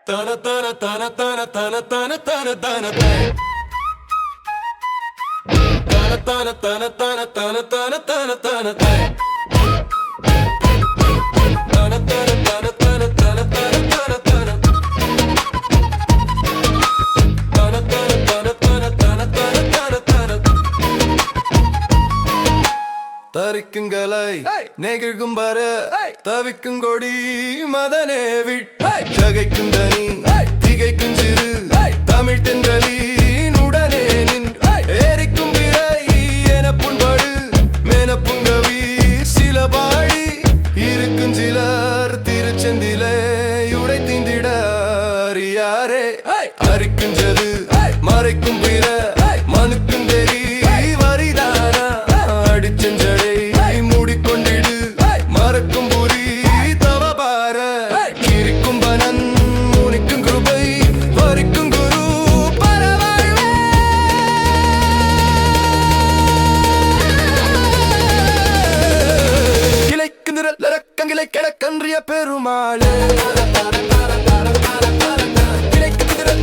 Tana tana tana tana tana tana tana tana tana tana tana tana tana tana tana tana tana தரிக்குங்களை நெகிழ்கும் பாரு தவிக்கும் கொடி மதனே விட்டகைக்கும் தனி திகைக்கும் சிறு தமிழ் தென்றலின் உடனே நின் ஏறிக்கும் விரை என புண்படு மெனப்புங்கவி சில பாடி இருக்கும் சிலர் திருச்செந்திலே உடை தீந்திட அறியாரே அரிக்குஞ்சது மறைக்கும் பிற மனுக்கும் தெரி வரிதானா அடிச்செஞ்சடை மூடிக்கொண்டிடு மறக்கும் புரி தவபார கிரிக்கும் பனன் முனிக்கும் கிருபை வரிக்கும் குரு பரவாழ்வே கிளைக்கு நிரல் லரக்கங்கிலை கிழக்கன்றிய பெருமாளே கிளைக்கு நிரல்